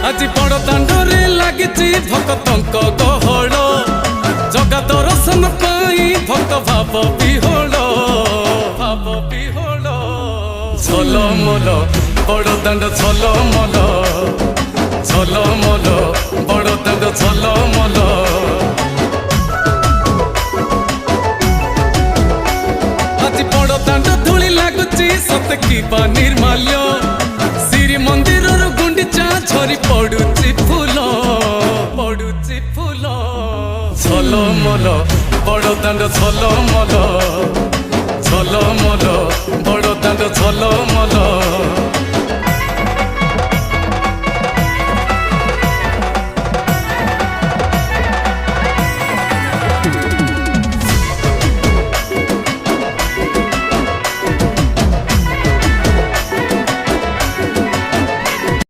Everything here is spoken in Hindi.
आज बड़ दांडरे लागिची भक्तंक गहळ जगा दर्शन पाई भक्त भाव विहोल झलमल बड़ दांड झलमल झलमल बड़ दांड झलमल आज बड़ दांड धूली लागुची सत कि निर्माल्य श्री मंदिर गुंडीचा झरी पड़ुची फूल झलमल बड़ दांड झलमल झलमल बड़ दांड झलमल।